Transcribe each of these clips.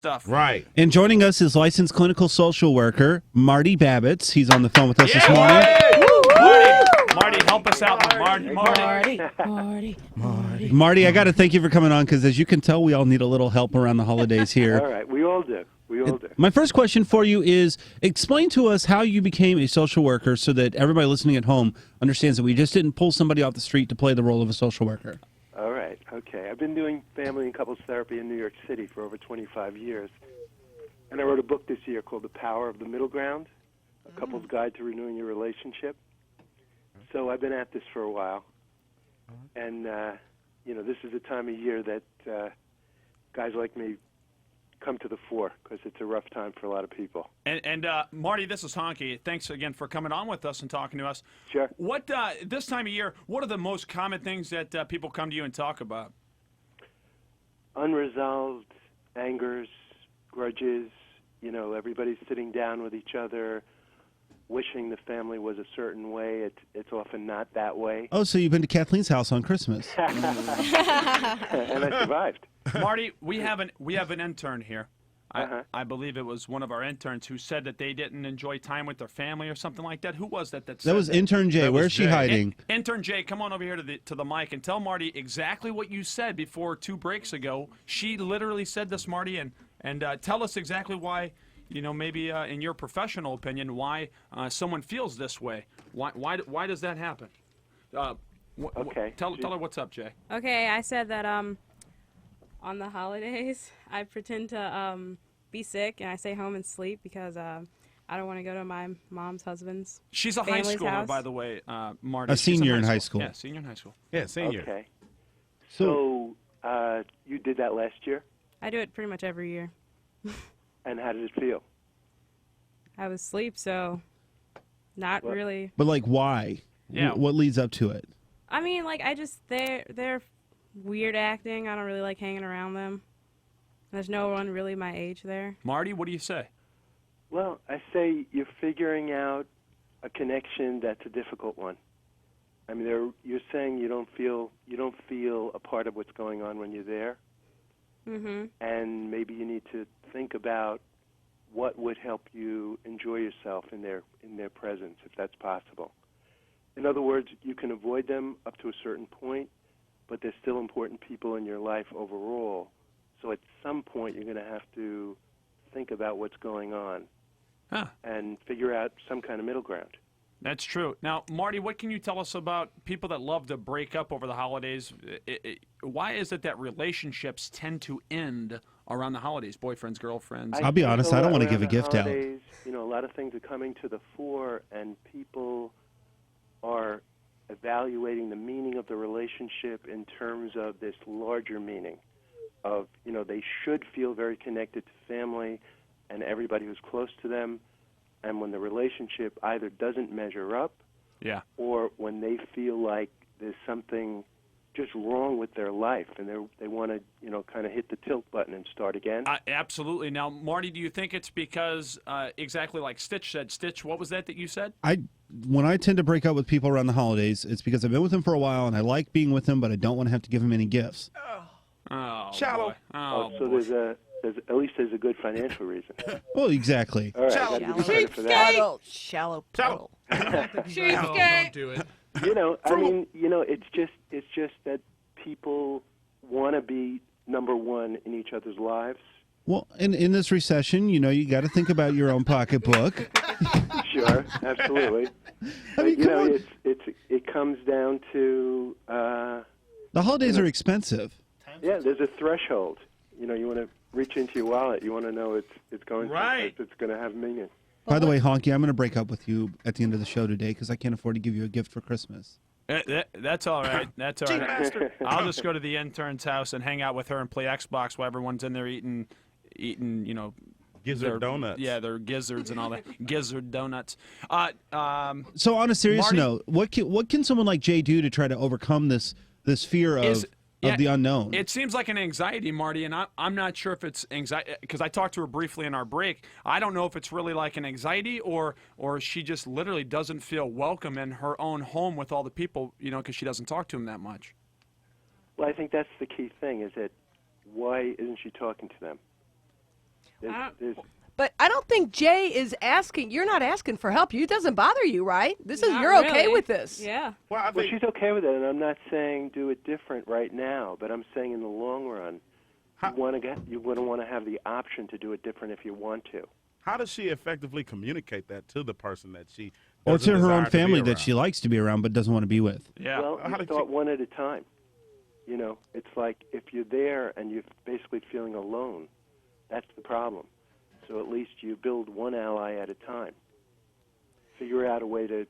stuff. Right. And joining us is licensed clinical social worker Marty Babits. He's on the phone with us this morning. Marty, help us out. Marty, I got to thank you for coming on because, as you can tell, we all need a little help around the holidays here. All right, we all do. My first question for you is, explain to us how you became a social worker so that everybody listening at home understands that we just didn't pull somebody off the street to play the role of a social worker. All right, okay. I've been doing family and couples therapy in New York City for over 25 years. And I wrote a book this year called The Power of the Middle Ground, A Couple's Guide to Renewing Your Relationship. So I've been at this for a while. And, this is a time of year that guys like me come to the fore because it's a rough time for a lot of people. And Marty, this is Honky. Thanks again for coming on with us and talking to us. Sure. What this time of year, what are the most common things that people come to you and talk about? Unresolved angers, grudges, everybody's sitting down with each other, wishing the family was a certain way. It's often not that way. Oh, so you've been to Kathleen's house on Christmas. And I survived. Marty, we have an intern here. I believe it was one of our interns who said that they didn't enjoy time with their family or something like that. Who was that said that? Was intern Jay. Where's she hiding? Intern Jay, come on over here to the mic and tell Marty exactly what you said before 2 breaks ago. She literally said this, Marty, and tell us exactly why, maybe in your professional opinion, why someone feels this way. Why does that happen? Okay. Tell her what's up, Jay. Okay, I said that on the holidays, I pretend to be sick and I stay home and sleep because I don't want to go to my mom's husband's. She's a high schooler, house. by the way, Marty. A senior in high school. Yeah, senior in high school. Yeah, senior. Okay. So you did that last year? I do it pretty much every year. And how did it feel? I was asleep, so not really. But, why? Yeah. What leads up to it? I mean, they're weird acting. I don't really like hanging around them. There's no one really my age there. Marty, what do you say? Well, I say you're figuring out a connection that's a difficult one. I mean, you're saying you don't feel a part of what's going on when you're there. Mm-hmm. And maybe you need to think about what would help you enjoy yourself in their presence, if that's possible. In other words, you can avoid them up to a certain point, but they're still important people in your life overall. So at some point, you're going to have to think about what's going on and figure out some kind of middle ground. That's true. Now, Marty, what can you tell us about people that love to break up over the holidays? Why is it that relationships tend to end around the holidays, boyfriends, girlfriends? I'll be honest, I don't want to give a gift out. A lot of things are coming to the fore, and people are evaluating the meaning of the relationship in terms of this larger meaning of, they should feel very connected to family and everybody who's close to them. And when the relationship either doesn't measure up, or when they feel like there's something just wrong with their life and they want to, kind of hit the tilt button and start again. Absolutely. Now, Marty, do you think it's because exactly like Stitch said? Stitch, what was that you said? When I tend to break up with people around the holidays, it's because I've been with them for a while and I like being with them, but I don't want to have to give them any gifts. Oh, shallow. Boy. Oh, so boy. at least there's a good financial reason. Well, exactly. All right, Shallow. I gotta give you credit for that. Shallow puddle. No, don't do it. It's just that people want to be number one in each other's lives. Well, in this recession, you got to think about your own pocketbook. Sure, absolutely. I mean, come on. It comes down to The holidays are expensive. Yeah, there's a threshold. You want to reach into your wallet. You want to know it's going Right. it's going to have meaning. By the way, Honky, I'm going to break up with you at the end of the show today because I can't afford to give you a gift for Christmas. That's all right. That's all right. I'll just go to the intern's house and hang out with her and play Xbox while everyone's in there eating, Gizzard donuts. Yeah, their gizzards and all that. Gizzard donuts. So on a serious Marty, note, what can someone like Jay do to try to overcome this fear of the unknown? It seems like an anxiety, Marty, and I'm not sure if it's anxiety, because I talked to her briefly in our break. I don't know if it's really like an anxiety or she just literally doesn't feel welcome in her own home with all the people, because she doesn't talk to them that much. Well, I think that's the key thing, is that why isn't she talking to them? But I don't think Jay is asking. You're not asking for help. It doesn't bother you, right? Not You're okay really. with this. Yeah. Well, she's okay with it, and I'm not saying do it different right now, but I'm saying in the long run, you're going to want to have the option to do it different if you want to. How does she effectively communicate that to the person that she Or doesn't to her own desire to be family that around? she likes to be around but doesn't want to be with? Yeah. Well, you start one at a time. You know, it's like if you're there and you're basically feeling alone, that's the problem. So at least you build one ally at a time. Figure out a way to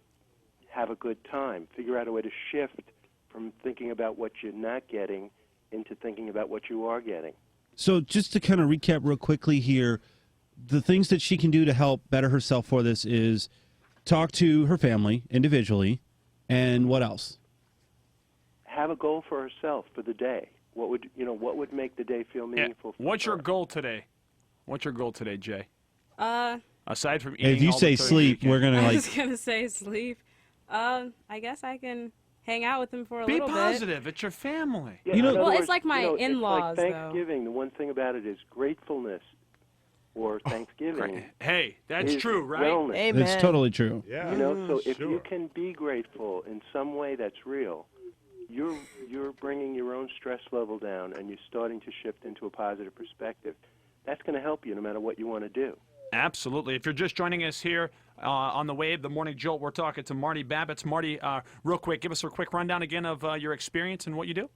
have a good time. Figure out a way to shift from thinking about what you're not getting into thinking about what you are getting. So just to kind of recap real quickly here, the things that she can do to help better herself for this is talk to her family individually, and what else? Have a goal for herself for the day. What would make the day feel meaningful for What's her? your goal today? What's your goal today, Jay? Aside from eating Hey, if you all say the food sleep, you we're can. going to I like... was gonna say sleep. I guess I can hang out with them for a Be little bit. positive. It's your family. Yeah, You know- in other Well, it's words, like my in-laws, it's like though. Thanksgiving. The one thing about it is gratefulness, or Thanksgiving. Hey, that's is true, right? wellness. Amen. It's totally true. Yeah. You know, so if sure. you can be grateful in some way that's real, you're bringing your own stress level down, and you're starting to shift into a positive perspective. That's going to help you no matter what you want to do. Absolutely. If you're just joining us here on the Wave, the Morning Jolt, we're talking to Marty Babits. Marty, real quick, give us a quick rundown again of your experience and what you do.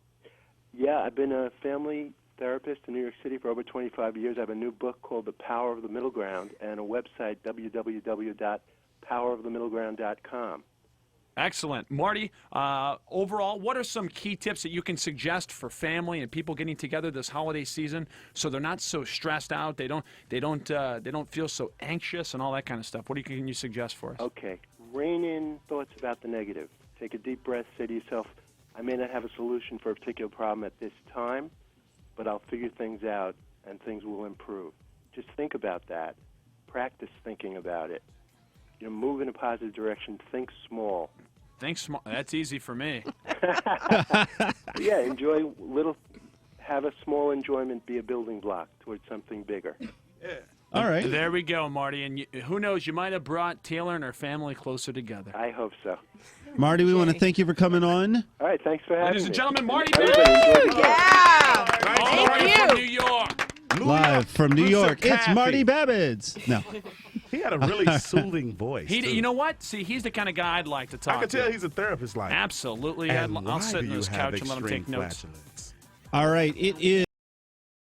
Yeah, I've been a family therapist in New York City for over 25 years. I have a new book called The Power of the Middle Ground and a website, www.powerofthemiddleground.com. Excellent. Marty, overall, what are some key tips that you can suggest for family and people getting together this holiday season so they're not so stressed out, they don't feel so anxious and all that kind of stuff? What can you suggest for us? Okay, rein in thoughts about the negative. Take a deep breath, say to yourself, I may not have a solution for a particular problem at this time, but I'll figure things out and things will improve. Just think about that. Practice thinking about it. You know, move in a positive direction. Think small. Think small. That's easy for me. Yeah, enjoy have a small enjoyment be a building block towards something bigger. All right. There we go, Marty. And who knows, you might have brought Taylor and her family closer together. I hope so. Marty, we want to thank you for coming on. All right, thanks for having Ladies me. and gentlemen, Marty Everybody Babits! enjoy the show. Yeah. All the way Thank from you. New York. Live from New York, it's Kathy. Marty Babits. No. He had a really soothing voice. too. You know what? See, he's the kind of guy I'd like to talk I can to. tell he's a therapist like. Absolutely. And I'll why sit do in you his have couch and let him extreme take notes. flatulence? All right, it is